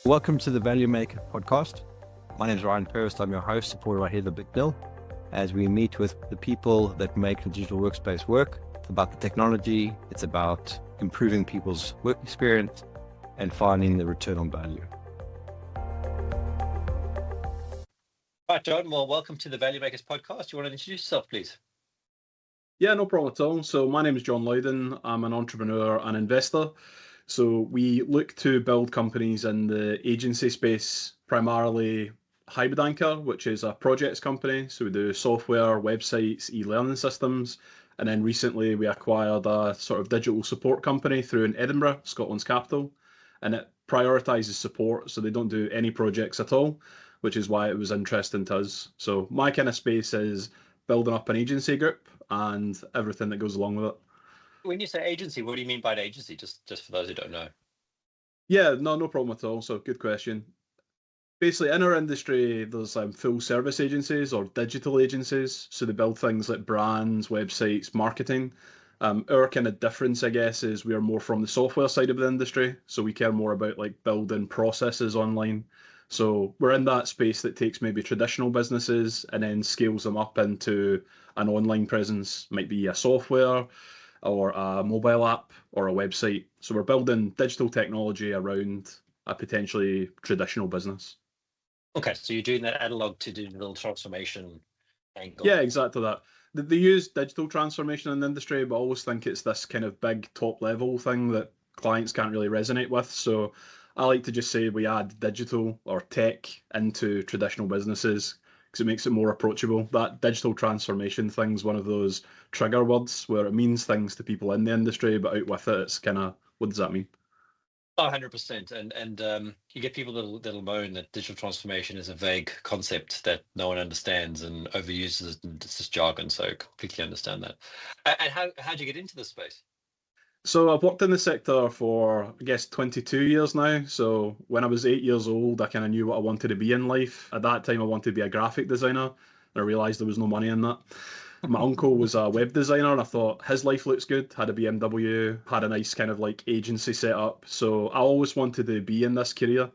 Welcome to the Value Maker podcast. My name is Ryan Purvis. I'm your host, supported by Heather Bicknell, as we meet with the people that make the digital workspace work. It's about the technology, it's about improving people's work experience and finding the return on value. Right, John. Well, welcome to the Value Makers podcast. You want to introduce yourself, please? Yeah, no problem at all. So my name is John Loudon. I'm an entrepreneur and investor. So we look to build companies in the agency space, primarily Hybrid Anchor, which is a projects company. So we do software, websites, e-learning systems. And then recently we acquired a sort of digital support company through in Edinburgh, Scotland's capital. And it prioritizes support, so they don't do any projects at all, which is why it was interesting to us. So my kind of space is building up an agency group and everything that goes along with it. When you say agency, what do you mean by an agency? Just for those who don't know. Yeah, no problem at all. So good question. Basically, in our industry, there's full service agencies or digital agencies. So they build things like brands, websites, marketing. Our kind of difference, I guess, is we're more from the software side of the industry. So we care more about like building processes online. So we're in that space that takes maybe traditional businesses and then scales them up into an online presence, might be a software or a mobile app or a website. So we're building digital technology around a potentially traditional business. Okay, so you're doing that analog to digital transformation angle. Yeah, exactly that. They use digital transformation in the industry, but I always think it's this kind of big top level thing that clients can't really resonate with. So I like to just say we add digital or tech into traditional businesses because it makes it more approachable. That digital transformation thing's one of those trigger words where it means things to people in the industry, but out with it, it's kind of, what does that mean? Oh, 100%. And you get people that'll moan that digital transformation is a vague concept that no one understands and overuses it, and it's just jargon. So I completely understand that. And how'd you get into this space? So I've worked in the sector for, I guess, 22 years now. So when I was 8 years old, I kind of knew what I wanted to be in life. At that time, I wanted to be a graphic designer. And I realised there was no money in that. My uncle was a web designer, and I thought his life looks good. Had a BMW, had a nice kind of like agency set up. So I always wanted to be in this career.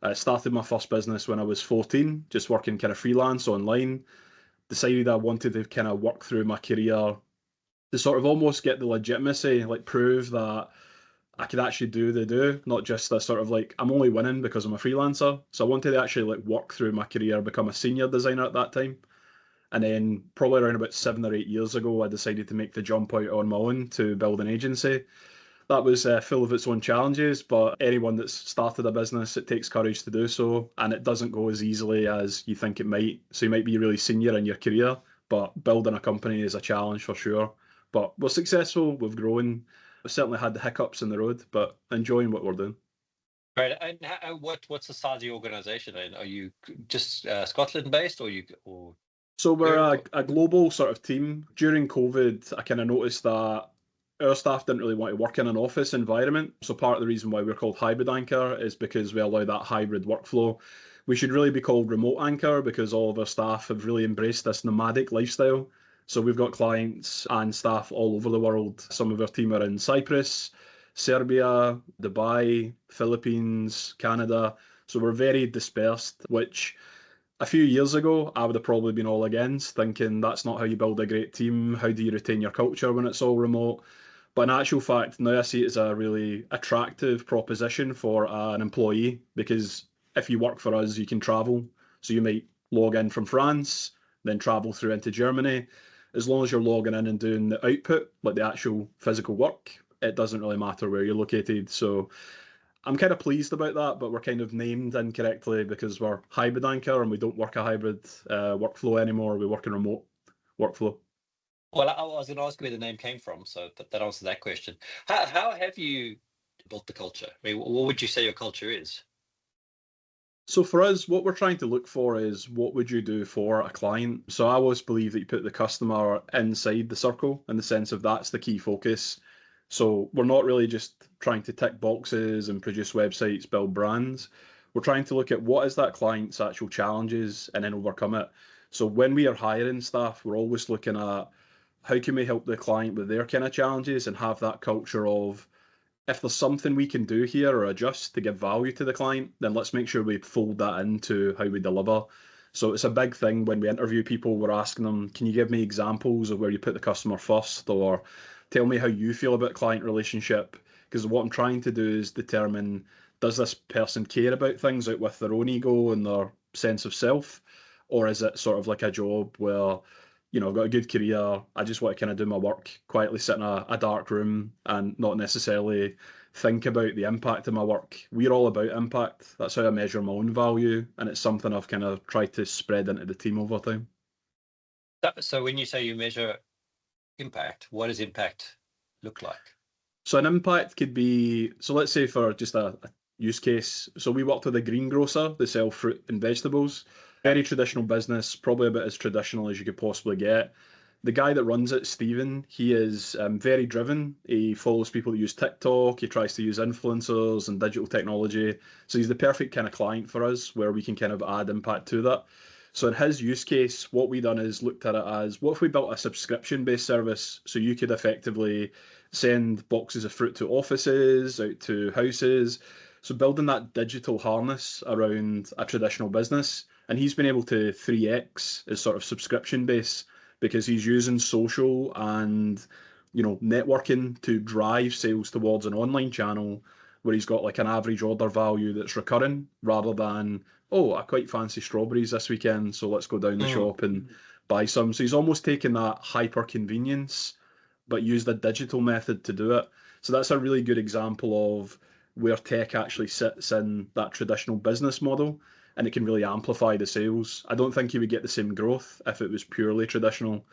I started my first business when I was 14, just working kind of freelance online. Decided I wanted to kind of work through my career to sort of almost get the legitimacy, like prove that I could actually do the do, not just this sort of like I'm only winning because I'm a freelancer. So I wanted to actually like work through my career, become a senior designer at that time. And then probably around about 7 or 8 years ago, I decided to make the jump out on my own to build an agency. That was full of its own challenges, but anyone that's started a business, it takes courage to do so, and it doesn't go as easily as you think it might. So you might be really senior in your career, but building a company is a challenge for sure. But we're successful, we've grown. We've certainly had the hiccups in the road, but enjoying what we're doing. Right. And what's the size of your organization? And are you just Scotland based, or So we're where? a global sort of team. During COVID, I kind of noticed that our staff didn't really want to work in an office environment. So part of the reason why we're called Hybrid Anchor is because we allow that hybrid workflow. We should really be called Remote Anchor because all of our staff have really embraced this nomadic lifestyle. So we've got clients and staff all over the world. Some of our team are in Cyprus, Serbia, Dubai, Philippines, Canada. So we're very dispersed, which a few years ago, I would have probably been all against, thinking that's not how you build a great team. How do you retain your culture when it's all remote? But in actual fact, now I see it as a really attractive proposition for an employee because if you work for us, you can travel. So you might log in from France, then travel through into Germany. As long as you're logging in and doing the output, like the actual physical work, it doesn't really matter where you're located. So I'm kind of pleased about that, but we're kind of named incorrectly because we're hybrid anchor and we don't work a hybrid workflow anymore. We work in remote workflow. Well, I was going to ask where the name came from, so that answers that question. How have you built the culture? I mean, what would you say your culture is? So for us, what we're trying to look for is what would you do for a client? So I always believe that you put the customer inside the circle in the sense of that's the key focus. So we're not really just trying to tick boxes and produce websites, build brands. We're trying to look at what is that client's actual challenges and then overcome it. So when we are hiring staff, we're always looking at how can we help the client with their kind of challenges and have that culture of if there's something we can do here or adjust to give value to the client, then let's make sure we fold that into how we deliver. So it's a big thing when we interview people, we're asking them, can you give me examples of where you put the customer first, or tell me how you feel about client relationship? Because what I'm trying to do is determine, does this person care about things out with their own ego and their sense of self? Or is it sort of like a job where, I've got a good career, I just want to kind of do my work, quietly sit in a dark room and not necessarily think about the impact of my work. We're all about impact. That's how I measure my own value, and it's something I've kind of tried to spread into the team over time. So when you say you measure impact, what does impact look like? So an impact could be, so let's say for just a use case, so we worked with a greengrocer, they sell fruit and vegetables. Very traditional business, probably about as traditional as you could possibly get. The guy that runs it, Stephen, he is very driven. He follows people that use TikTok. He tries to use influencers and digital technology. So he's the perfect kind of client for us where we can kind of add impact to that. So in his use case, what we done is looked at it as, what if we built a subscription-based service so you could effectively send boxes of fruit to offices, out to houses. So building that digital harness around a traditional business. And he's been able to 3x his sort of subscription base because he's using social and networking to drive sales towards an online channel where he's got like an average order value that's recurring rather than, oh, I quite fancy strawberries this weekend, so let's go down the shop and buy some. So he's almost taken that hyper convenience but used a digital method to do it. So that's a really good example of where tech actually sits in that traditional business model and it can really amplify the sales. I don't think you would get the same growth if it was purely traditional.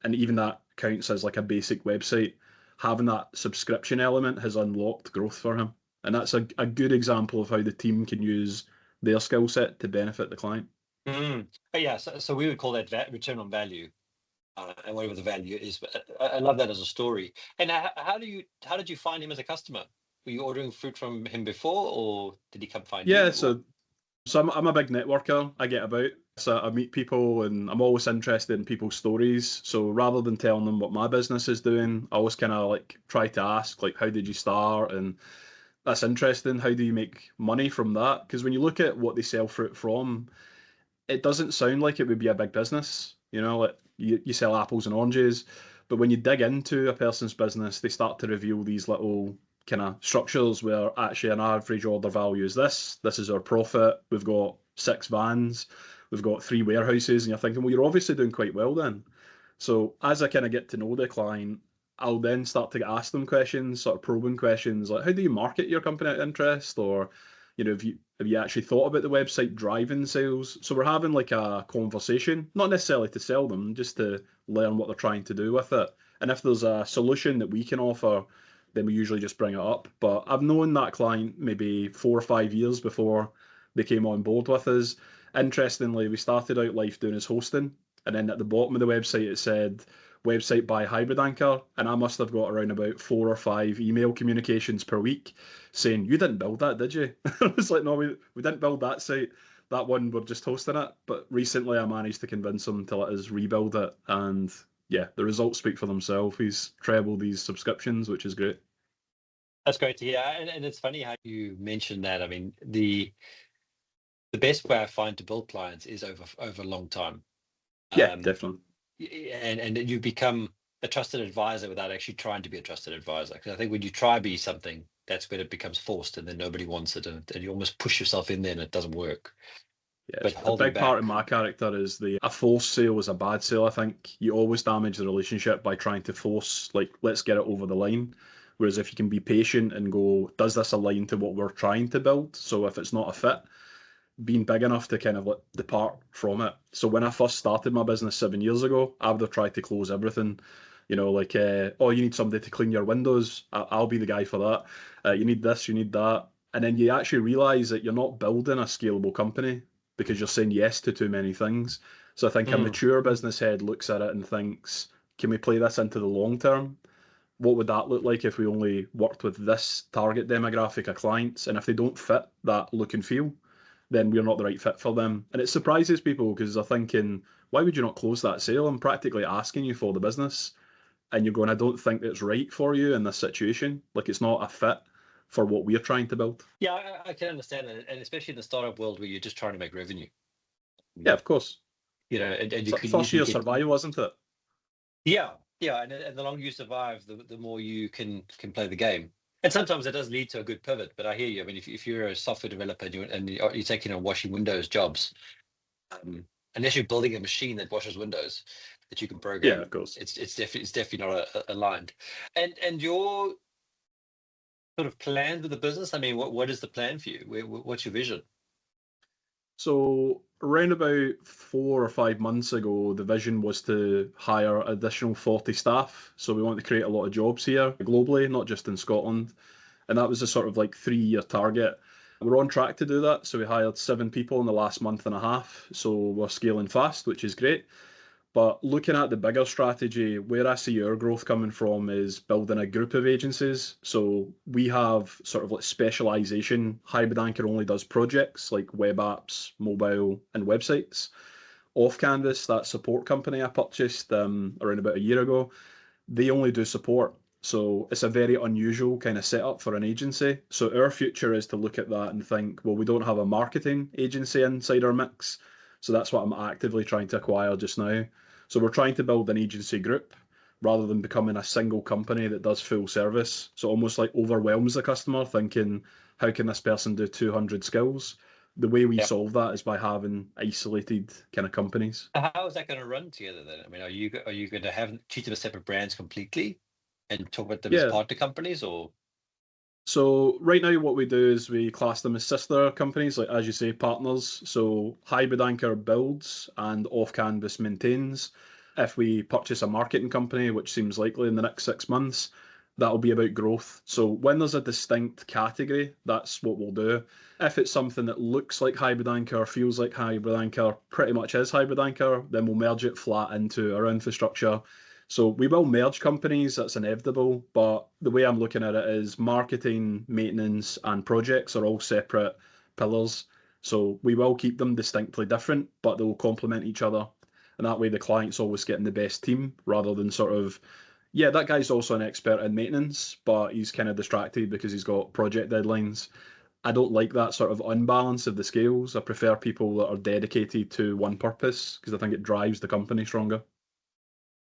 And even that counts as like a basic website. Having that subscription element has unlocked growth for him. And that's a good example of how the team can use their skill set to benefit the client. Yeah, so we would call that return on value. And whatever the value is, but I love that as a story. And how did you find him as a customer? Were you ordering fruit from him before, or did he come find you? Yeah, so I'm a big networker. I get about. So I meet people and I'm always interested in people's stories. So rather than telling them what my business is doing, I always kind of like try to ask, like, how did you start? And that's interesting. How do you make money from that? Because when you look at what they sell fruit from, it doesn't sound like it would be a big business. Like you sell apples and oranges, but when you dig into a person's business, they start to reveal these little kind of structures where actually an average order value is this. This is our profit. We've got 6 vans. We've got 3 warehouses, and you're thinking, well, you're obviously doing quite well then. So as I kind of get to know the client, I'll then start to ask them questions, sort of probing questions like, how do you market your company out of interest? Or, have you actually thought about the website driving sales? So we're having like a conversation, not necessarily to sell them, just to learn what they're trying to do with it. And if there's a solution that we can offer, then we usually just bring it up. But I've known that client maybe 4 or 5 years before they came on board with us. Interestingly, we started out life doing his hosting, and then at the bottom of the website it said website by Hybrid Anchor, and I must have got around about 4 or 5 email communications per week saying, you didn't build that, did you? I was like, no, we didn't build that site. That one, we're just hosting it. But recently I managed to convince him to let us rebuild it. And yeah, the results speak for themselves. He's trebled these subscriptions, which is great. That's great to hear. And it's funny how you mentioned that. I mean, the best way I find to build clients is over a long time. Yeah, definitely. And you become a trusted advisor without actually trying to be a trusted advisor. Because I think when you try to be something, that's when it becomes forced, and then nobody wants it, and you almost push yourself in there, and it doesn't work. Yeah, But a big part of my character is a forced sale is a bad sale. I think you always damage the relationship by trying to force, like, let's get it over the line. Whereas if you can be patient and go, does this align to what we're trying to build? So if it's not a fit, being big enough to kind of like depart from it. So when I first started my business 7 years ago, I would have tried to close everything. Like, oh, you need somebody to clean your windows. I'll be the guy for that. You need this, you need that. And then you actually realize that you're not building a scalable company because you're saying yes to too many things. So I think a mature business head looks at it and thinks, can we play this into the long term? What would that look like if we only worked with this target demographic of clients? And if they don't fit that look and feel, then we're not the right fit for them. And it surprises people because they're thinking, why would you not close that sale? I'm practically asking you for the business. And you're going, I don't think it's right for you in this situation. Like, it's not a fit. for what we're trying to build. Yeah, I can understand that, and especially in the startup world where you're just trying to make revenue. Yeah, of course. And you can First easily year get survival, isn't it? Yeah, and the longer you survive, the more you can play the game. And sometimes it does lead to a good pivot. But I hear you. I mean, if you're a software developer and you're taking on washing windows jobs, unless you're building a machine that washes windows that you can Yeah, program, of course. it's definitely not aligned. And your sort of plan with the business. I mean, what is the plan for you? What's your vision? So around about 4 or 5 months ago, the vision was to hire additional 40 staff. So we want to create a lot of jobs here globally, not just in Scotland. And that was a sort of like 3 year target. We're on track to do that. So we hired 7 people in the last month and a half. So we're scaling fast, which is great. But looking at the bigger strategy, where I see our growth coming from is building a group of agencies. So we have sort of like specialization. Hybrid Anchor only does projects like web apps, mobile, and websites. Off Canvas, that support company I purchased around about a year ago, they only do support. So it's a very unusual kind of setup for an agency. So our future is to look at that and think, well, we don't have a marketing agency inside our mix. So that's what I'm actively trying to acquire just now. So we're trying to build an agency group rather than becoming a single company that does full service. So almost like overwhelms the customer thinking, how can this person do 200 skills? The way we Yep. solve that is by having isolated kind of companies. How is that going to run together then? I mean, are you going to treat them as separate brands completely and talk about them as Yeah. partner companies, or? So right now what we do is we class them as sister companies, like as you say, partners. So Hybrid Anchor builds and Off Canvas maintains. If we purchase a marketing company, which seems likely in the next 6 months, that'll be about growth. So when there's a distinct category, that's what we'll do. If it's something that looks like Hybrid Anchor, feels like Hybrid Anchor, pretty much is Hybrid Anchor, then we'll merge it flat into our infrastructure. So we will merge companies, that's inevitable, but the way I'm looking at it is marketing, maintenance, and projects are all separate pillars. So we will keep them distinctly different, but they will complement each other. And that way the client's always getting the best team rather than sort of, yeah, that guy's also an expert in maintenance, but he's kind of distracted because he's got project deadlines. I don't like that sort of unbalance of the scales. I prefer people that are dedicated to one purpose because I think it drives the company stronger.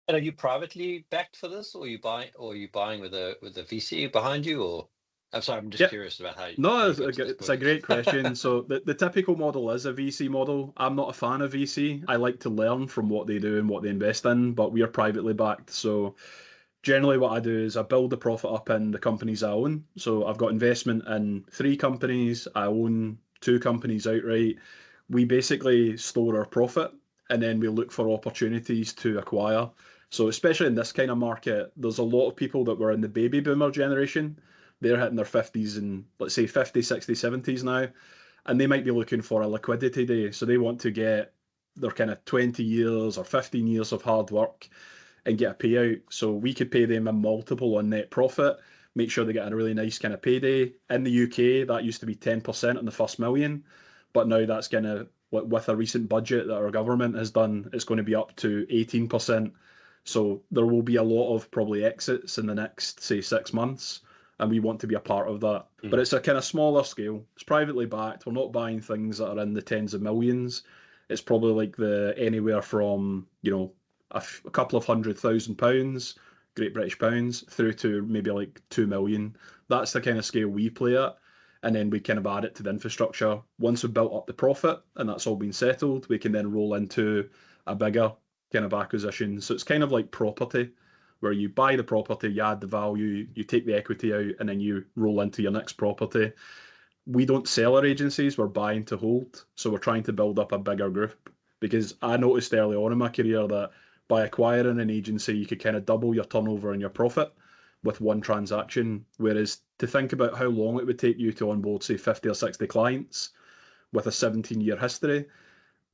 And are you privately backed for this, or are you buying with a VC behind you, or? I'm sorry, I'm just Yeah. curious about how No, you got to this it's a point. great question. So the typical model is a VC model. I'm not a fan of VC. I like to learn from what they do and what they invest in, but we are privately backed. So generally what I do is I build the profit up in the companies I own. So I've got investment in 3 companies. I own 2 companies outright. We basically store our profit and then we look for opportunities to acquire. So especially in this kind of market, there's a lot of people that were in the baby boomer generation. They're hitting their 50s and let's say 50, 60, 70s now, and they might be looking for a liquidity day. So they want to get their kind of 20 years or 15 years of hard work and get a payout. So we could pay them a multiple on net profit, make sure they get a really nice kind of payday. In the UK, that used to be 10% on the first million, but now that's going to, with a recent budget that our government has done, it's going to be up to 18%. So there will be a lot of probably exits in the next, say, 6 months, and we want to be a part of that. But it's a kind of smaller scale. It's privately backed. We're not buying things that are in the tens of millions. It's probably like the anywhere from a couple of £100,000, Great British pounds, through to maybe like 2 million. That's the kind of scale we play at. And then we kind of add it to the infrastructure. Once we've built up the profit and that's all been settled, we can then roll into a bigger kind of acquisition. So it's kind of like property, where you buy the property, you add the value, you take the equity out, and then you roll into your next property. We don't sell our agencies, we're buying to hold. So we're trying to build up a bigger group. Because I noticed early on in my career that by acquiring an agency, you could kind of double your turnover and your profit with one transaction. Whereas to think about how long it would take you to onboard, say, 50 or 60 clients with a 17-year history,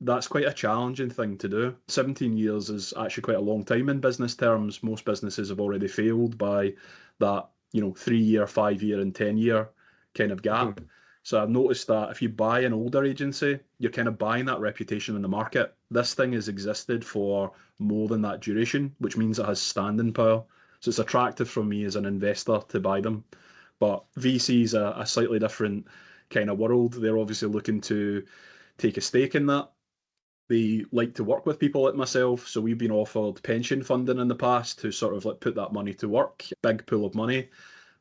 that's quite a challenging thing to do. 17 years is actually quite a long time in business terms. Most businesses have already failed by that, 3 year, 5 year, and 10 year kind of gap. So I've noticed that if you buy an older agency, you're kind of buying that reputation in the market. This thing has existed for more than that duration, which means it has standing power. So it's attractive for me as an investor to buy them. But VC's a slightly different kind of world. They're obviously looking to take a stake in that. They like to work with people like myself, so we've been offered pension funding in the past to sort of like put that money to work, big pool of money.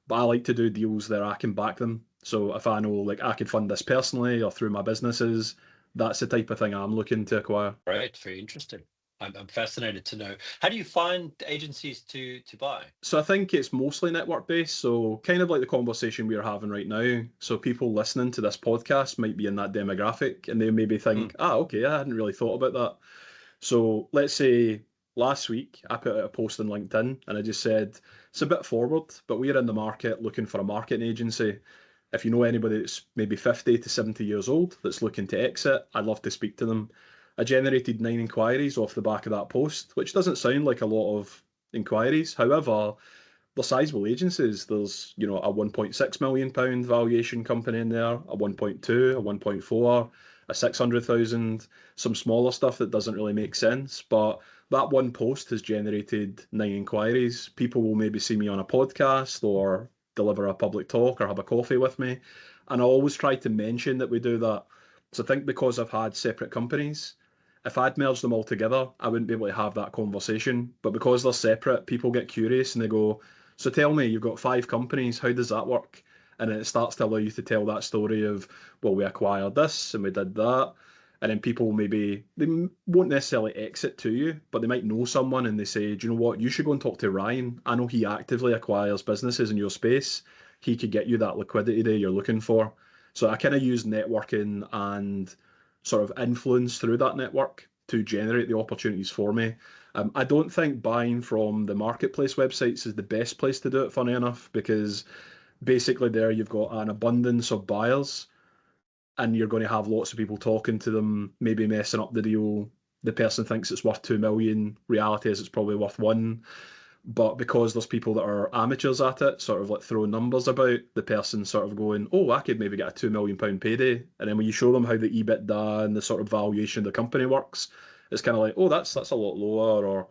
But I like to do deals where I can back them. So if I know like I could fund this personally or through my businesses, that's the type of thing I'm looking to acquire. Right, very interesting. I'm fascinated to know. How do you find agencies to buy? So I think it's mostly network based. So kind of like the conversation we're having right now. So people listening to this podcast might be in that demographic and they maybe think, okay, I hadn't really thought about that. So let's say last week I put out a post on LinkedIn and I just said, it's a bit forward, but we're in the market looking for a marketing agency. If you know anybody that's maybe 50 to 70 years old that's looking to exit, I'd love to speak to them. I generated 9 inquiries off the back of that post, which doesn't sound like a lot of inquiries. However, they're sizable agencies. There's, a £1.6 million valuation company in there, a 1.2, a 1.4, a 600,000, some smaller stuff that doesn't really make sense. But that one post has generated 9 inquiries. People will maybe see me on a podcast or deliver a public talk or have a coffee with me. And I always try to mention that we do that. So I think because I've had separate companies, if I'd merged them all together, I wouldn't be able to have that conversation. But because they're separate, people get curious and they go, so tell me, you've got 5 companies, how does that work? And then it starts to allow you to tell that story of, well, we acquired this and we did that. And then people maybe, they won't necessarily exit to you, but they might know someone and they say, do you know what, you should go and talk to Ryan. I know he actively acquires businesses in your space. He could get you that liquidity that you're looking for. So I kind of use networking and sort of influence through that network to generate the opportunities for me. I don't think buying from the marketplace websites is the best place to do it, funny enough, because basically there you've got an abundance of buyers and you're going to have lots of people talking to them, maybe messing up the deal. The person thinks it's worth 2 million. Reality is it's probably worth one. But because there's people that are amateurs at it, sort of like throwing numbers about, the person sort of going, oh, I could maybe get a £2 million payday. And then when you show them how the EBITDA and the sort of valuation of the company works, it's kind of like, oh, that's a lot lower or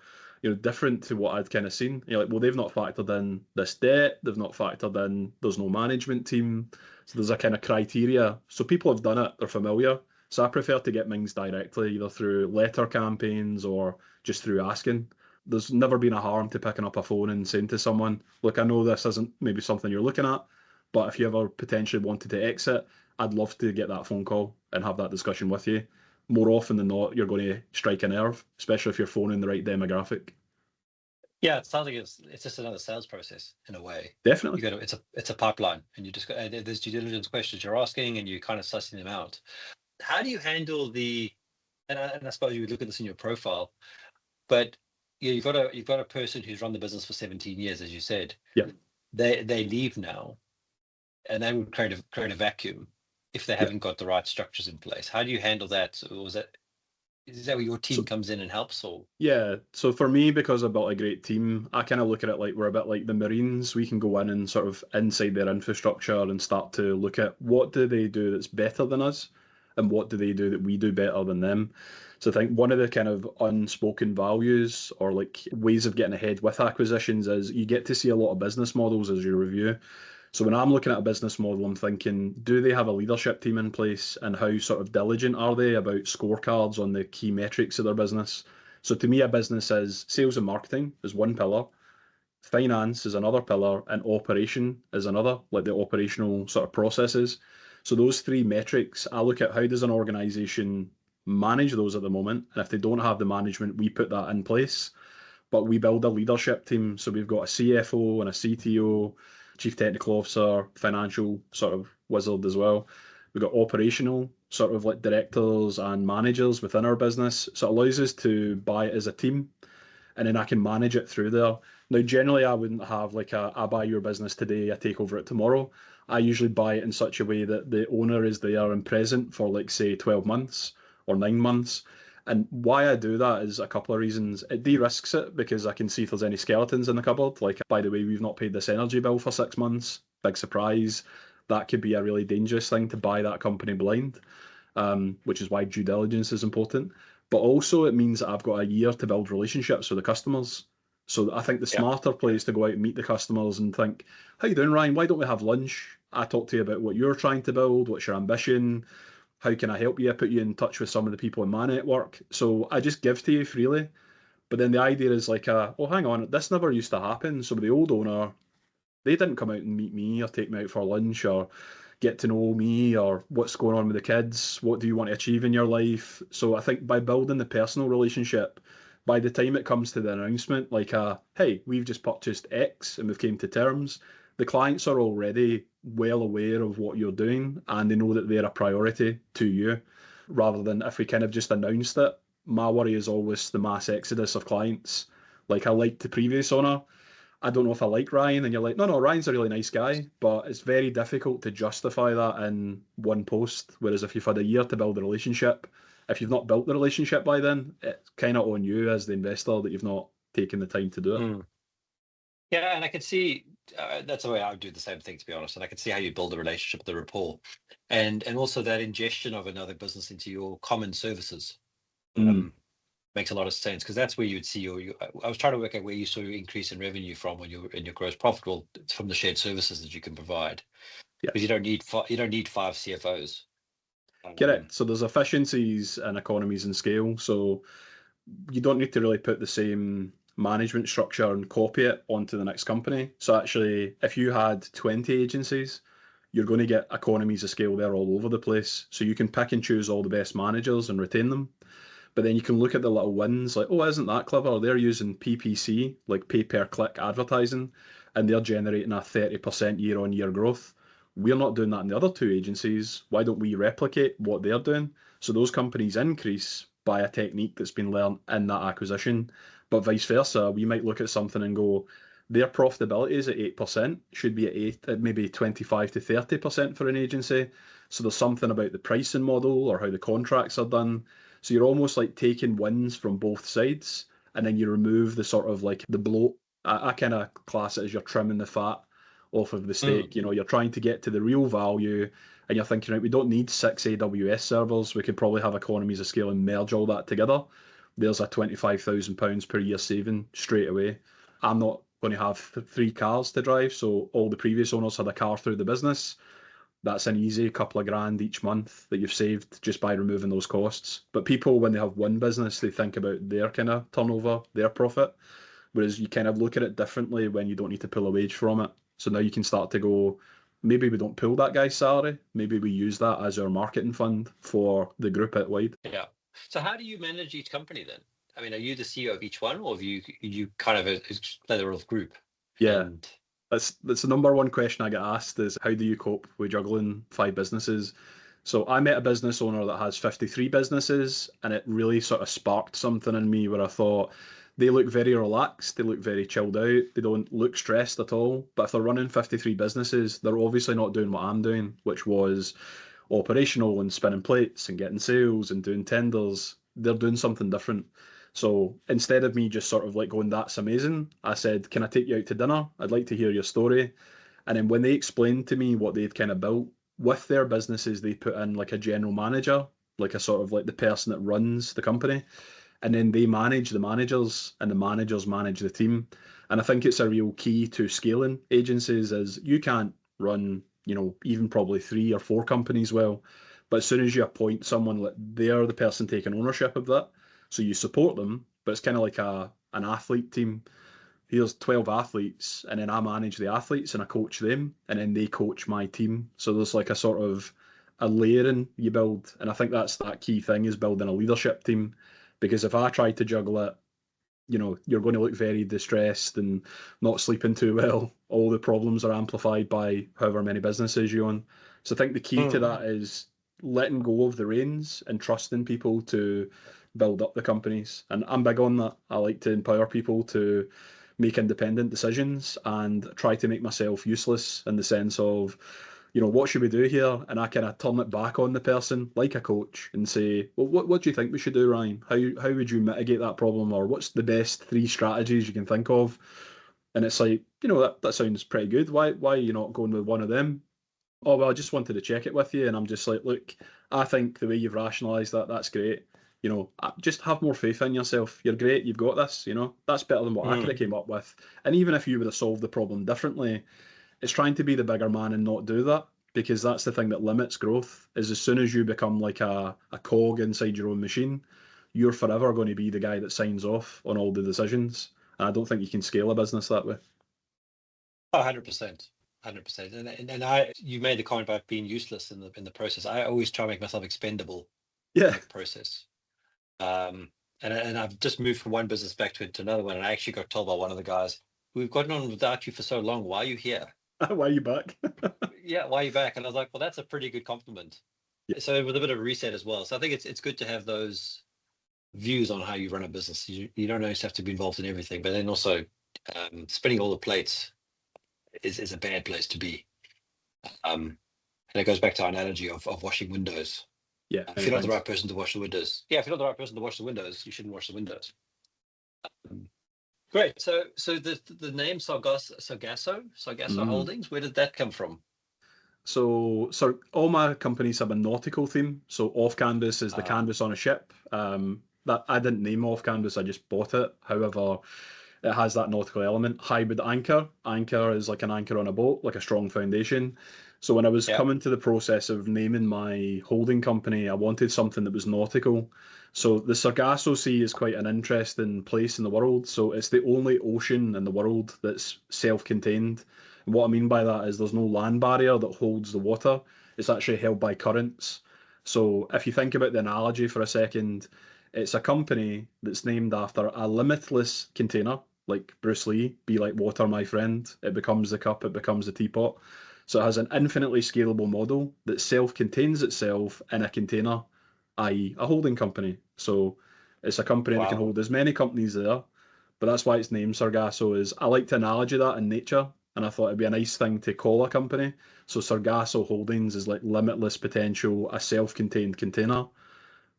different to what I'd kind of seen. You're like, well, they've not factored in this debt, they've not factored in there's no management team. So there's a kind of criteria. So people have done it, they're familiar. So I prefer to get things directly, either through letter campaigns or just through asking. There's never been a harm to picking up a phone and saying to someone, look, I know this isn't maybe something you're looking at, but if you ever potentially wanted to exit, I'd love to get that phone call and have that discussion with you. More often than not, you're going to strike a nerve, especially if you're phoning the right demographic. Yeah, it sounds like it's just another sales process in a way. Definitely. You got to, it's a pipeline, and you just got there's due diligence questions you're asking, and you're kind of sussing them out. How do you handle the? And I suppose you would look at this in your profile, but yeah, you've got a person who's run the business for 17 years, as you said. Yeah. They leave now, and they would create a vacuum if they haven't got the right structures in place. How do you handle that? Or is that where your team comes in and helps? Or yeah, so for me, because I built a great team, I kind of look at it like we're a bit like the Marines. We can go in and sort of inside their infrastructure and start to look at what do they do that's better than us and what do they do that we do better than them. So I think one of the kind of unspoken values or like ways of getting ahead with acquisitions is you get to see a lot of business models as you review. So when I'm looking at a business model, I'm thinking, do they have a leadership team in place and how sort of diligent are they about scorecards on the key metrics of their business? So to me, a business is sales and marketing is one pillar, finance is another pillar, and operation is another, like the operational sort of processes. So those 3 metrics, I look at how does an organization manage those at the moment. And if they don't have the management, we put that in place. But we build a leadership team. So we've got a CFO and a CTO, chief technical officer, financial sort of wizard as well. We've got operational sort of like directors and managers within our business. So it allows us to buy it as a team and then I can manage it through there. Now, generally, I wouldn't have like I buy your business today, I take over it tomorrow. I usually buy it in such a way that the owner is there and present for like, say, 12 months or 9 months. And why I do that is a couple of reasons. It de-risks it because I can see if there's any skeletons in the cupboard. Like, by the way, we've not paid this energy bill for 6 months. Big surprise. That could be a really dangerous thing to buy that company blind, which is why due diligence is important. But also it means that I've got a year to build relationships with the customers. So I think the smarter play is to go out and meet the customers and think, how you doing, Ryan? Why don't we have lunch? I talk to you about what you're trying to build, what's your ambition, how can I help you? I put you in touch with some of the people in my network. So I just give to you freely. But then the idea is like, oh, hang on, this never used to happen. So the old owner, they didn't come out and meet me or take me out for lunch or get to know me or what's going on with the kids. What do you want to achieve in your life? So I think by building the personal relationship, by the time it comes to the announcement, like, hey, we've just purchased X and we've came to terms, the clients are already well aware of what you're doing and they know that they're a priority to you rather than if we kind of just announced it. My worry is always the mass exodus of clients. Like I liked the previous owner, I don't know if I like Ryan, and you're like, no, Ryan's a really nice guy, but it's very difficult to justify that in one post. Whereas if you've had a year to build a relationship, if you've not built the relationship by then, it's kind of on you as the investor that you've not taken the time to do it. Yeah, and I can see that's the way I would do the same thing, to be honest. And I can see how you build a relationship, the rapport, and also that ingestion of another business into your common services. Makes a lot of sense because that's where you'd see your. I was trying to work out where you saw your increase in revenue from when you're in your gross profit. Well, it's from the shared services that you can provide. Yeah. Because you don't need five CFOs. Get it? So there's efficiencies and economies in scale. So you don't need to really put the same management structure and copy it onto the next company. So actually, if you had 20 agencies, you're going to get economies of scale there all over the place. So you can pick and choose all the best managers and retain them. But then you can look at the little wins, like, oh, isn't that clever? They're using PPC, like pay per click advertising, and they're generating a 30% year on year growth. We're not doing that in the other two agencies. Why don't we replicate what they're doing? So those companies increase by a technique that's been learned in that acquisition. But vice versa, we might look at something and go, their profitability is at 8%, should be at 8, maybe 25 to 30% for an agency. So there's something about the pricing model or how the contracts are done. So you're almost like taking wins from both sides, and then you remove the sort of like the bloat. I kind of class it as you're trimming the fat off of the steak. You know, you're trying to get to the real value, and you're thinking, right, we don't need 6 AWS servers. We could probably have economies of scale and merge all that together. There's a £25,000 per year saving straight away. I'm not going to have 3 cars to drive, so all the previous owners had a car through the business. That's an easy couple of grand each month that you've saved just by removing those costs. But people, when they have one business, they think about their kind of turnover, their profit, whereas you kind of look at it differently when you don't need to pull a wage from it. So now you can start to go, maybe we don't pull that guy's salary, maybe we use that as our marketing fund for the group at wide. Yeah. So how do you manage each company then? I mean, are you the CEO of each one, or have you kind of play the role of group? Yeah. And That's the number one question I get asked is how do you cope with juggling 5 businesses? So I met a business owner that has 53 businesses, and it really sort of sparked something in me where I thought they look very relaxed, they look very chilled out, they don't look stressed at all. But if they're running 53 businesses, they're obviously not doing what I'm doing, which was operational and spinning plates and getting sales and doing tenders. They're doing something different. So instead of me just sort of like going, that's amazing, I said, can I take you out to dinner? I'd like to hear your story. And then when they explained to me what they'd kind of built with their businesses, they put in like a general manager, like a sort of like the person that runs the company. And then they manage the managers and the managers manage the team. And I think it's a real key to scaling agencies is you can't run, even probably 3 or 4 companies well. But as soon as you appoint someone, like they're the person taking ownership of that. So you support them, but it's kind of like an athlete team. Here's 12 athletes, and then I manage the athletes and I coach them, and then they coach my team. So there's like a sort of a layering you build. And I think that's that key thing is building a leadership team. Because if I try to juggle it, you're going to look very distressed and not sleeping too well. All the problems are amplified by however many businesses you own. So I think the key to that is letting go of the reins and trusting people to build up the companies. And I'm big on that. I like to empower people to make independent decisions and try to make myself useless in the sense of, what should we do here? And I kind of turn it back on the person like a coach and say, well, what do you think we should do, Ryan? How would you mitigate that problem? Or what's the best 3 strategies you can think of? And it's like, that sounds pretty good. Why are you not going with one of them? Oh, well, I just wanted to check it with you. And I'm just like, look, I think the way you've rationalised that, that's great. just have more faith in yourself. You're great. You've got this. That's better than what I could have came up with. And even if you would have solved the problem differently, it's trying to be the bigger man and not do that, because that's the thing that limits growth. Is as soon as you become like a cog inside your own machine, you're forever going to be the guy that signs off on all the decisions. And I don't think you can scale a business that way. 100%. 100%. You made the comment about being useless in the process. I always try to make myself expendable in Yeah. the process. And I've just moved from one business back to another one, and I actually got told by one of the guys, "We've gotten on without you for so long. Why are you here?" Why are you back? Yeah, why are you back? And I was like, well, that's a pretty good compliment. Yeah. So with a bit of a reset as well. So I think it's good to have those views on how you run a business. You don't always have to be involved in everything, but then also spinning all the plates is a bad place to be. And it goes back to our analogy of washing windows. Yeah. If you're not the right person to wash the windows, if you're not the right person to wash the windows, you shouldn't wash the windows. Great. So the name Sargasso Holdings, where did that come from? So all my companies have a nautical theme. So off canvas is the canvas on a ship. That I didn't name off canvas, I just bought it. However, it has that nautical element. Hybrid anchor. Anchor is like an anchor on a boat, like a strong foundation. So when I was coming to the process of naming my holding company, I wanted something that was nautical. So the Sargasso Sea is quite an interesting place in the world. So it's the only ocean in the world that's self-contained. And what I mean by that is there's no land barrier that holds the water. It's actually held by currents. So if you think about the analogy for a second, it's a company that's named after a limitless container, like Bruce Lee, be like water, my friend. It becomes the cup, it becomes the teapot. So it has an infinitely scalable model that self-contains itself in a container, i.e. a holding company. So it's a company that can hold as many companies there, but that's why its name Sargasso is. I like to analogy that in nature, and I thought it'd be a nice thing to call a company. So Sargasso Holdings is like limitless potential, a self-contained container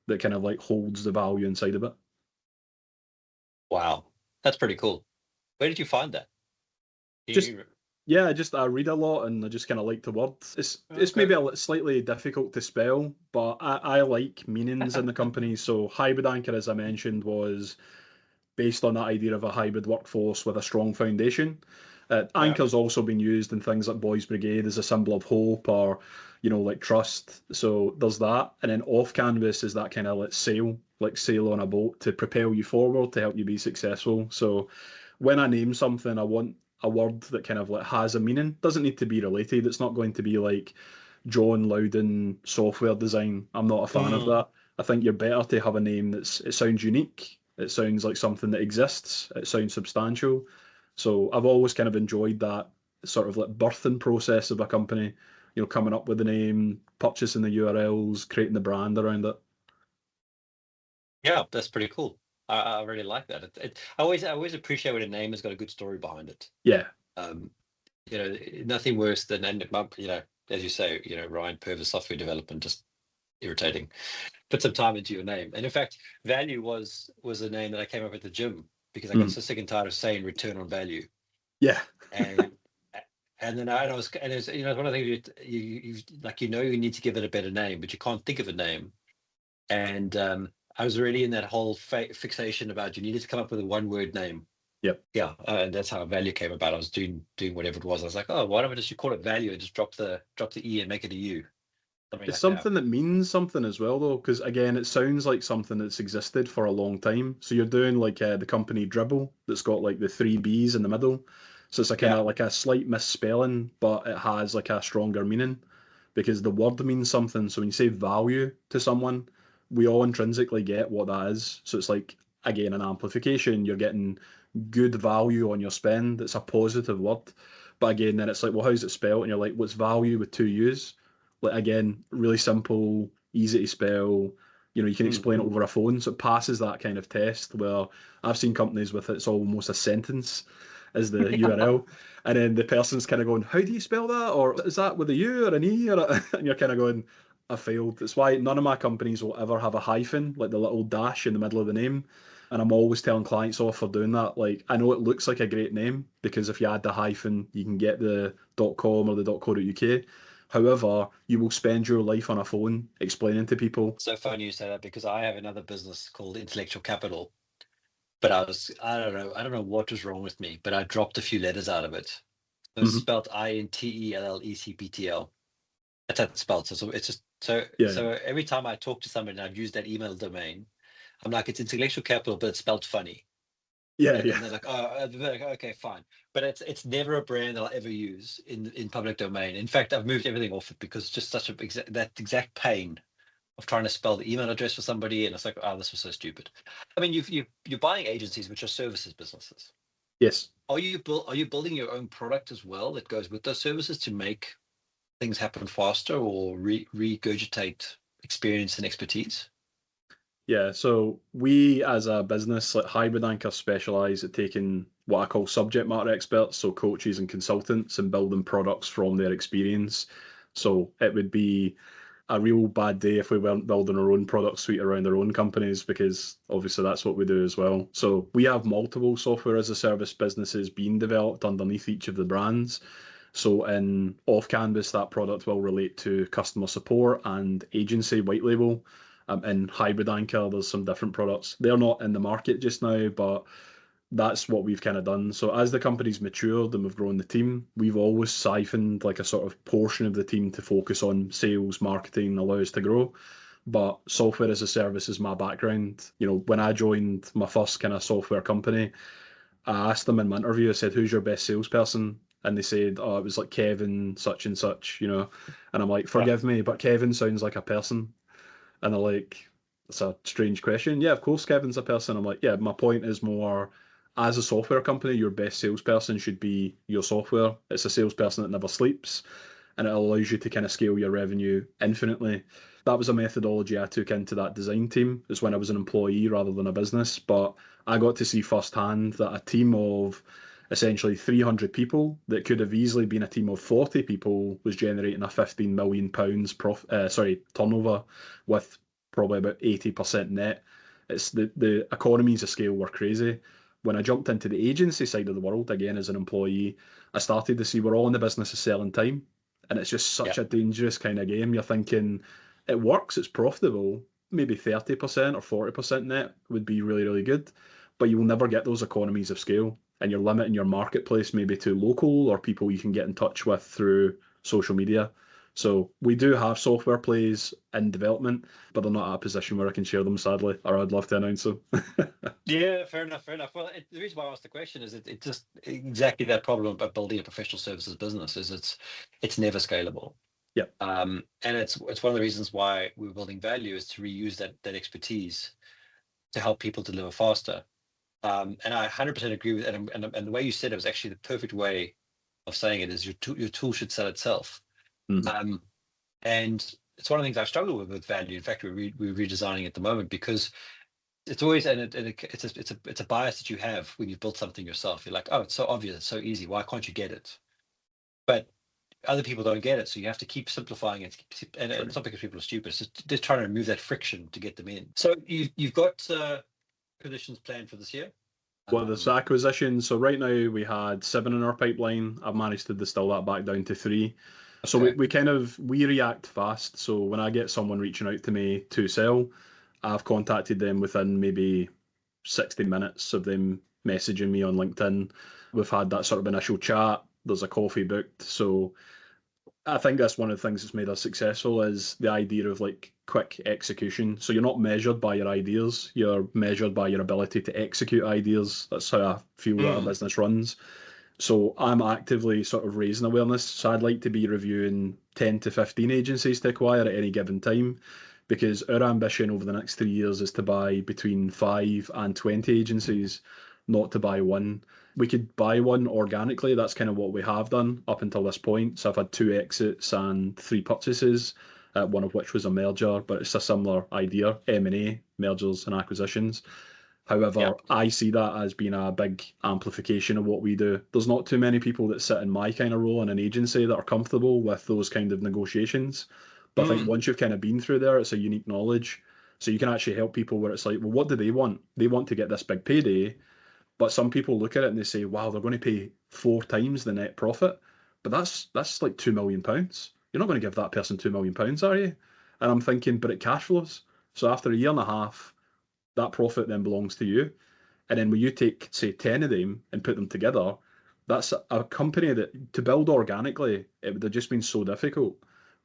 that kind of like holds the value inside of it. Wow, that's pretty cool. Where did you find that? I read a lot and I just kind of like the word. It's maybe slightly difficult to spell, but I like meanings in the company. So hybrid anchor, as I mentioned, was based on that idea of a hybrid workforce with a strong foundation. Anchor's also been used in things like Boys Brigade as a symbol of hope, or like trust. So there's that. And then off canvas is that kind of like sail on a boat to propel you forward to help you be successful. So when I name something, I want a word that kind of like has a meaning. Doesn't need to be related. It's not going to be like John Loudon software design. I'm not a fan of that. I think you're better to have a name it sounds unique. It sounds like something that exists. It sounds substantial. So I've always kind of enjoyed that sort of like birthing process of a company, coming up with the name, purchasing the URLs, creating the brand around it. Yeah, that's pretty cool. I really like that. I always appreciate when a name has got a good story behind it. Yeah. Nothing worse than, as you say, Ryan Purvis software development, just irritating. Put some time into your name. And in fact, Value was a name that I came up with at the gym because I got so sick and tired of saying return on value. Yeah. And then it was one of the things you need to give it a better name, but you can't think of a name. And I was really in that whole fixation about you needed to come up with a one-word name. Yep. Yeah, and that's how Value came about. I was doing whatever it was. I was like, oh, why don't we just call it Value and just drop the E and make it a U? It's something that means something as well, though, because again, it sounds like something that's existed for a long time. So you're doing like the company Dribble that's got like the three B's in the middle. So it's a kind of like a slight misspelling, but it has like a stronger meaning because the word means something. So when you say value to someone, we all intrinsically get what that is. So it's like, again, an amplification. You're getting good value on your spend. It's a positive word. But again, then it's like, well, how's it spelled? And you're like, what's value with two U's? Like, again, really simple, easy to spell. You can explain it over a phone. So it passes that kind of test where I've seen companies with it's almost a sentence as the URL. And then the person's kind of going, how do you spell that? Or is that with a U or an E? And you're kind of going, I failed. That's why none of my companies will ever have a hyphen, like the little dash in the middle of the name. And I'm always telling clients off for doing that. Like, I know it looks like a great name because if you add the hyphen, you can get the .com or the .co.uk. However, you will spend your life on a phone explaining to people. So funny you say that, because I have another business called Intellectual Capital, but I don't know what was wrong with me, but I dropped a few letters out of it. It was Mhm. spelled INTELLECPTL. That's how it's spelled. So it's just Yeah, so every time I talk to somebody and I've used that email domain, I'm like, it's Intellectual Capital, but it's spelled funny. yeah, And they're like, oh, they're like, okay, fine. But it's never a brand that I'll ever use in public domain. In fact, I've moved everything off it because it's just such that exact pain of trying to spell the email address for somebody, and it's like, oh, this was so stupid. I mean, you're buying agencies which are services businesses. yes. Are you building your own product as well that goes with those services to make things happen faster, or regurgitate experience and expertise? Yeah, so we as a business, like Hybrid Anchor, specialise at taking what I call subject matter experts, so coaches and consultants, and building products from their experience. So it would be a real bad day if we weren't building our own product suite around our own companies, because obviously that's what we do as well. So we have multiple software as a service businesses being developed underneath each of the brands. So in off canvas, that product will relate to customer support and agency white label. In Hybrid Anchor, there's some different products. They're not in the market just now, but that's what we've kind of done. So as the company's matured and we've grown the team, we've always siphoned like a sort of portion of the team to focus on sales, marketing, allow us to grow. But software as a service is my background. You know, when I joined my first kind of software company, I asked them in my interview, I said, who's your best salesperson? And they said, oh, it was like Kevin, such and such, you know. And I'm like, Yeah. forgive me, but Kevin sounds like a person. And they're like, it's a strange question. Yeah, of course, Kevin's a person. I'm like, yeah, my point is more, as a software company, your best salesperson should be your software. It's a salesperson that never sleeps, and it allows you to kind of scale your revenue infinitely. That was a methodology I took into that design team, is when I was an employee rather than a business. But I got to see firsthand that a team of essentially 300 people that could have easily been a team of 40 people was generating a 15 million pounds turnover with probably about 80% net. It's the economies of scale were crazy. When I jumped into the agency side of the world again as an employee, I started to see we're all in the business of selling time, and it's just Yeah. such a dangerous kind of game. You're thinking it works, it's profitable, maybe 30% or 40% net would be really, really good, but you will never get those economies of scale, and you're limiting your marketplace maybe to local or people you can get in touch with through social media. So we do have software plays in development, but they're not at a position where I can share them, sadly, or I'd love to announce them. Yeah, fair enough, fair enough. Well, the reason why I asked the question is it just exactly that problem about building a professional services business is it's never scalable. Yeah. And it's one of the reasons why we're building Value, is to reuse that expertise to help people deliver faster. And I 100% agree with it. And the way you said it was actually the perfect way of saying it, is your tool should sell itself. Mhm. And it's one of the things I struggle with Value. In fact, we're redesigning at the moment, because it's always, it's a bias that you have when you've built something yourself. You're like, oh, it's so obvious, it's so easy. Why can't you get it? But other people don't get it, so you have to keep simplifying it. And True. it's not because people are stupid. It's just trying to remove that friction to get them in. So you've got acquisitions planned for this year. Well, this acquisition. So right now we had 7 in our pipeline. I've managed to distill that back down to 3. So we, Okay. we kind of we react fast. So when I get someone reaching out to me to sell, I've contacted them within maybe 60 minutes of them messaging me on LinkedIn. We've had that sort of initial chat. There's a coffee booked. So I think that's one of the things that's made us successful, is the idea of like quick execution. So you're not measured by your ideas, you're measured by your ability to execute ideas. That's how I feel that our Mm. business runs. So I'm actively sort of raising awareness. So I'd like to be reviewing 10 to 15 agencies to acquire at any given time, because our ambition over the next 3 years is to buy between 5 and 20 agencies, not to buy one. We could buy one organically. That's kind of what we have done up until this point. So I've had 2 exits and 3 purchases, one of which was a merger, but it's a similar idea, M&A, mergers and acquisitions. Yeah. However, I see that as being a big amplification of what we do. There's not too many people that sit in my kind of role in an agency that are comfortable with those kind of negotiations. But I think Mm. once you've kind of been through there, it's a unique knowledge. So you can actually help people where it's like, well, what do they want? They want to get this big payday. But some people look at it and they say, wow, they're going to pay 4 times the net profit. But that's like £2 million. You're not going to give that person £2 million, are you? And I'm thinking, but it cash flows. So after a year and a half, that profit then belongs to you. And then when you take, say, 10 of them and put them together, that's a company that to build organically, it would have just been so difficult.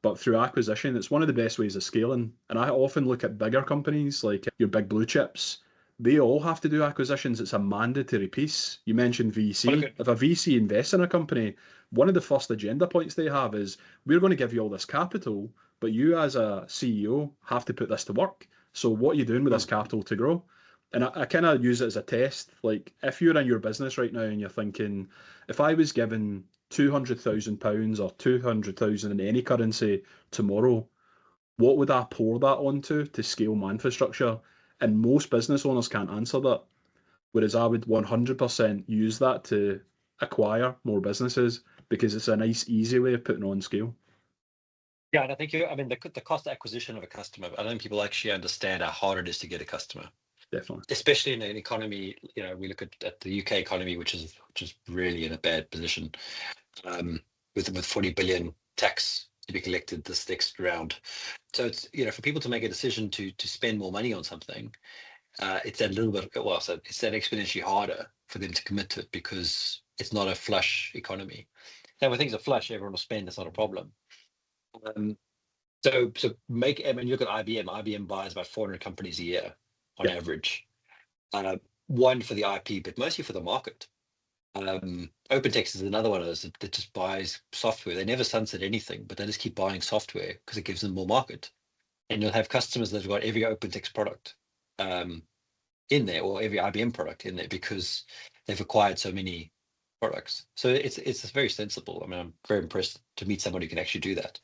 But through acquisition, it's one of the best ways of scaling. And I often look at bigger companies like your big blue chips. They all have to do acquisitions. It's a mandatory piece. You mentioned What a VC. good. If a VC invests in a company, one of the first agenda points they have is we're going to give you all this capital, but you as a CEO have to put this to work. So what are you doing with this Hmm. capital to grow? And I kind of use it as a test. Like if you're in your business right now and you're thinking, if I was given £200,000 or 200,000 in any currency tomorrow, what would I pour that onto to scale my infrastructure? And most business owners can't answer that. Whereas I would 100% use that to acquire more businesses because it's a nice, easy way of putting on scale. Yeah, and I think I mean, the cost of acquisition of a customer. I don't think people actually understand how hard it is to get a customer, Definitely. especially in an economy. We look at the UK economy, which is really in a bad position, um, with 40 billion tax to be collected this next round. So it's for people to make a decision to spend more money on something, it's a little bit so it's that exponentially harder for them to commit to it because it's not a flush economy. Now when things are flush, everyone will spend. It's not a problem. Um, so I mean, you look at IBM. IBM buys about 400 companies a year on Yeah. average. One for the IP, but mostly for the market. OpenText is another one of those that just buys software. They never sunset anything, but they just keep buying software because it gives them more market. And you'll have customers that have got every OpenText product in there, or every IBM product in there, because they've acquired so many products. So it's very sensible. I mean, I'm very impressed to meet somebody who can actually do that.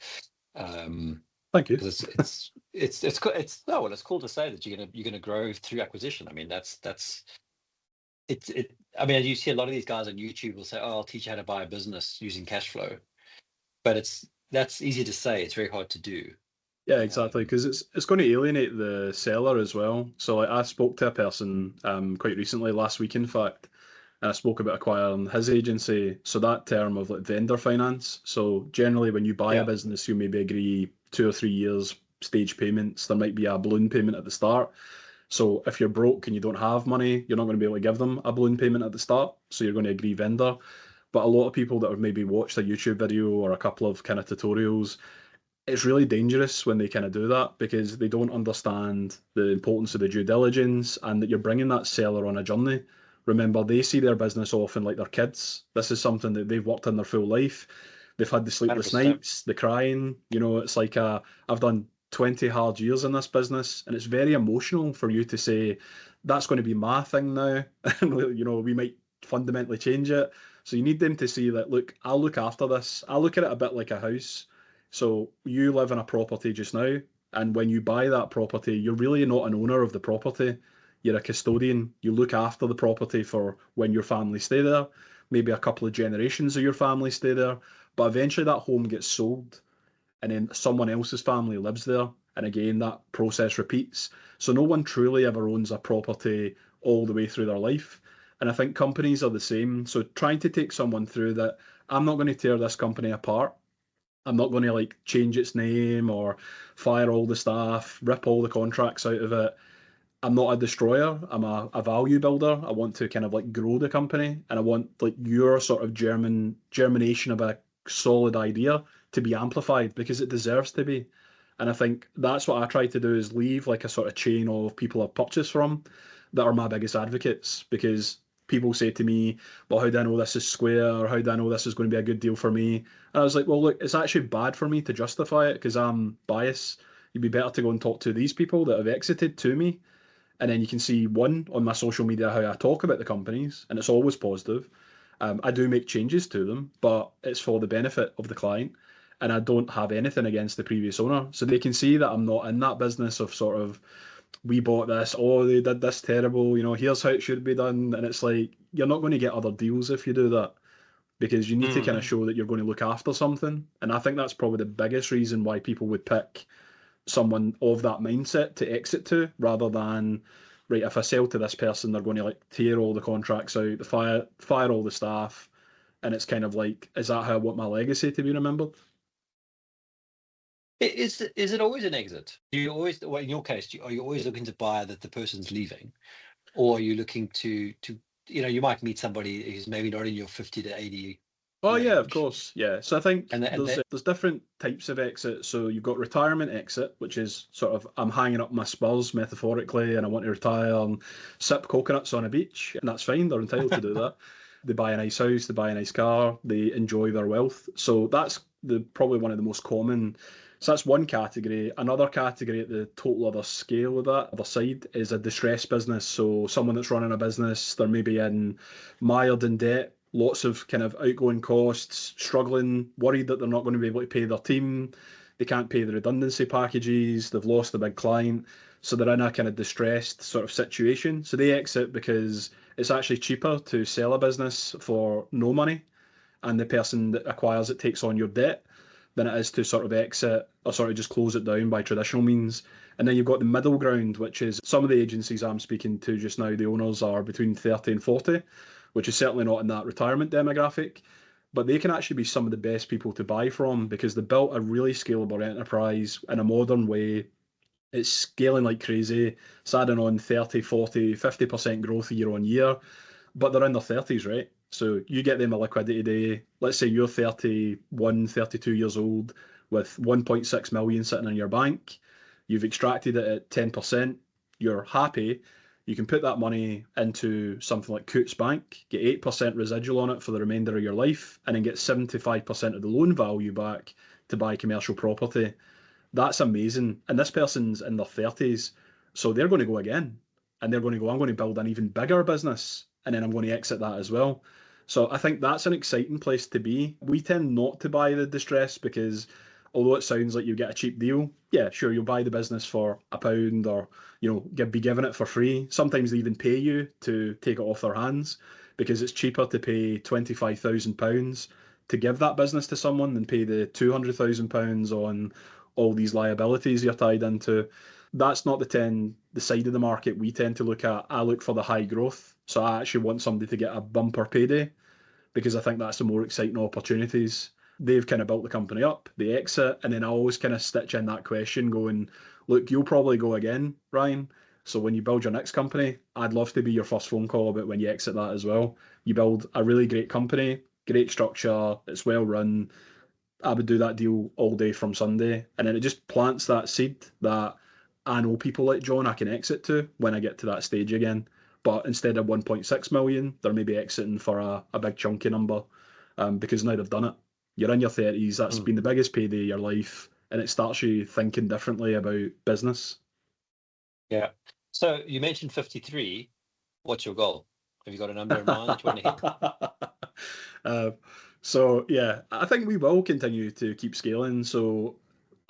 Thank you. Because it's no, well, it's cool to say that you're gonna grow through acquisition. I mean, that's it. I mean, you see a lot of these guys on YouTube will say, "Oh, I'll teach you how to buy a business using cash flow," but that's easy to say. It's very hard to do. Yeah, exactly. Um, Because it's going to alienate the seller as well. So like I spoke to a person quite recently, last week in fact, and I spoke about acquiring his agency. So that term of like vendor finance. So generally, when you buy a yeah, business, you maybe agree 2 or 3 years stage payments. There might be a balloon payment at the start. So if you're broke and you don't have money, you're not going to be able to give them a balloon payment at the start. So you're going to agree vendor. But a lot of people that have maybe watched a YouTube video or a couple of kind of tutorials, it's really dangerous when they kind of do that because they don't understand the importance of the due diligence and that you're bringing that seller on a journey. Remember, they see their business often like their kids. This is something that they've worked in their full life. They've had the hundred sleepless percent. nights, the crying. It's like I've done 20 hard years in this business, and it's very emotional for you to say that's going to be my thing now, and we might fundamentally change it. So you need them to see that, look, I'll look after this. I look at it a bit like a house. So you live in a property just now, and when you buy that property, you're really not an owner of the property. You're a custodian. You look after the property for when your family stay there. Maybe a couple of generations of your family stay there. But eventually that home gets sold and then someone else's family lives there. And again, that process repeats. So no one truly ever owns a property all the way through their life. And I think companies are the same. So trying to take someone through that, I'm not going to tear this company apart. I'm not going to like change its name or fire all the staff, rip all the contracts out of it. I'm not a destroyer. I'm a value builder. I want to kind of like grow the company, and I want like your sort of germination of a solid idea to be amplified because it deserves to be. And I think that's what I try to do is leave like a sort of chain of people I've purchased from that are my biggest advocates because people say to me, well, how do I know this is square? Or how do I know this is going to be a good deal for me? And I was like, well, look, it's actually bad for me to justify it because I'm biased. You'd be better to go and talk to these people that have exited to me, and then you can see one on my social media how I talk about the companies, and it's always positive. I do make changes to them, but it's for the benefit of the client, and I don't have anything against the previous owner, so they can see that I'm not in that business of sort of we bought this, oh they did this terrible, here's how it should be done, and it's like you're not going to get other deals if you do that because you need to kind of Mm. show that you're going to look after something, and I think that's probably the biggest reason why people would pick someone of that mindset to exit to rather than right if I sell to this person they're going to like tear all the contracts out, the fire all the staff, and it's kind of like is that how I want my legacy to be remembered? Is it always an exit? Do you always, well, in your case, are you always looking to buy that the person's leaving, or are you looking to you might meet somebody who's maybe not in your 50 to 80 Oh yeah, of range, course. Yeah. So I think and that there's different types of exit. So you've got retirement exit, which is sort of I'm hanging up my spurs metaphorically, and I want to retire and sip coconuts on a beach, and that's fine. They're entitled to do that. They buy a nice house, they buy a nice car, they enjoy their wealth. So that's the probably one of the most common. So that's one category. Another category at the total other scale of that other side is a distressed business. So someone that's running a business, they're maybe mired in debt, lots of kind of outgoing costs, struggling, worried that they're not going to be able to pay their team. They can't pay the redundancy packages. They've lost a big client. So they're in a kind of distressed sort of situation. So they exit because it's actually cheaper to sell a business for no money, and the person that acquires it takes on your debt, than it is to sort of exit or sort of just close it down by traditional means. And then you've got the middle ground, which is some of the agencies I'm speaking to just now, the owners are between 30 and 40, which is certainly not in that retirement demographic. But they can actually be some of the best people to buy from because they built a really scalable enterprise in a modern way. It's scaling like crazy. It's adding on 30, 40, 50% growth year on year, but they're in their 30s, right? So you get them a liquidity day. Let's say you're 31, 32 years old with 1.6 million sitting in your bank. You've extracted it at 10%. You're happy. You can put that money into something like Coutts Bank, get 8% residual on it for the remainder of your life, and then get 75% of the loan value back to buy commercial property. That's amazing. And this person's in their 30s. So they're going to go again. And they're going to go, I'm going to build an even bigger business. And then I'm going to exit that as well. So I think that's an exciting place to be. We tend not to buy the distress because although it sounds like you get a cheap deal, yeah, sure, you'll buy the business for £1 or, be given it for free. Sometimes they even pay you to take it off their hands because it's cheaper to pay £25,000 to give that business to someone than pay the £200,000 on all these liabilities you're tied into. That's not the side of the market we tend to look at. I look for the high growth. So I actually want somebody to get a bumper payday because I think that's the more exciting opportunities. They've kind of built the company up, they exit, and then I always kind of stitch in that question going, look, you'll probably go again, Ryan. So when you build your next company, I'd love to be your first phone call about when you exit that as well. You build a really great company, great structure, it's well run. I would do that deal all day from Sunday. And then it just plants that seed that I know people like John I can exit to when I get to that stage again. But instead of 1.6 million, they're maybe exiting for a big chunky number because now they've done it. You're in your 30s, that's been the biggest payday of your life, and it starts you thinking differently about business. Yeah. So you mentioned 53. What's your goal? Have you got a number in mind that you want to hit? So yeah, I think we will continue to keep scaling. So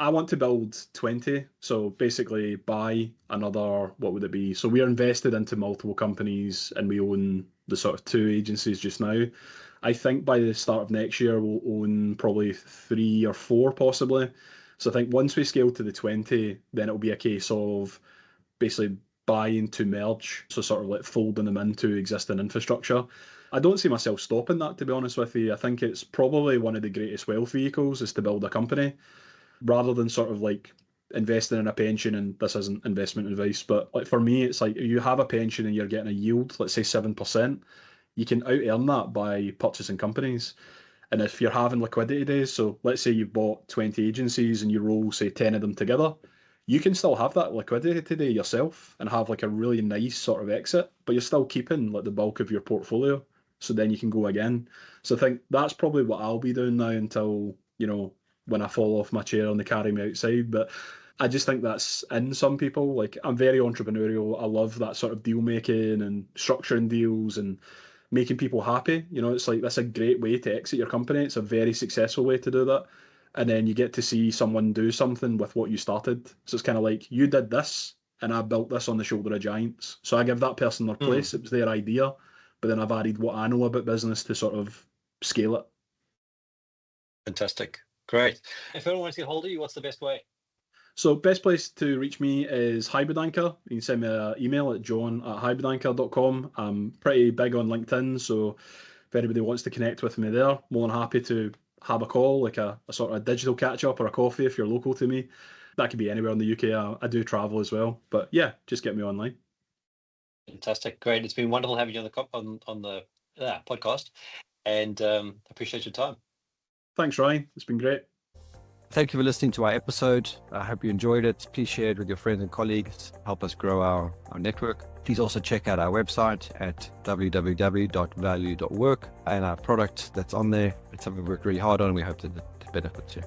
I want to build 20. So basically buy another, what would it be? So we are invested into multiple companies and we own the sort of two agencies just now. I think by the start of next year, we'll own probably 3 or 4 possibly. So I think once we scale to the 20, then it'll be a case of basically buying to merge, so sort of like folding them into existing infrastructure. I don't see myself stopping that, to be honest with you. I think it's probably one of the greatest wealth vehicles is to build a company rather than sort of like investing in a pension. And this isn't investment advice, but like for me, it's like if you have a pension and you're getting a yield, let's say 7%, you can out earn that by purchasing companies. And if you're having liquidity days, so let's say you've bought 20 agencies and you roll, say, 10 of them together, you can still have that liquidity today yourself and have like a really nice sort of exit, but you're still keeping like the bulk of your portfolio. So then you can go again. So I think that's probably what I'll be doing now until, when I fall off my chair and they carry me outside. But I just think that's in some people. Like I'm very entrepreneurial. I love that sort of deal making and structuring deals and making people happy. It's like that's a great way to exit your company. It's a very successful way to do that. And then you get to see someone do something with what you started. So it's kind of like you did this and I built this on the shoulder of giants. So I give that person their place. It was their idea, but then I've added what I know about business to sort of scale it. Fantastic. Great. If anyone wants to get hold of you, what's the best way? So best place to reach me is Hybrid Anchor. You can send me an email at john@hybridanchor.com. I'm pretty big on LinkedIn, so if anybody wants to connect with me there, more than happy to have a call, like a sort of digital catch up or a coffee if you're local to me. That could be anywhere in the UK. I do travel as well, but yeah, just get me online. Fantastic, great. It's been wonderful having you on the podcast, and appreciate your time. Thanks, Ryan. It's been great. Thank you for listening to our episode. I hope you enjoyed it. Please share it with your friends and colleagues. Help us grow our network. Please also check out our website at www.valuu.work and our product that's on there. It's something we worked really hard on. We hope that it benefits you.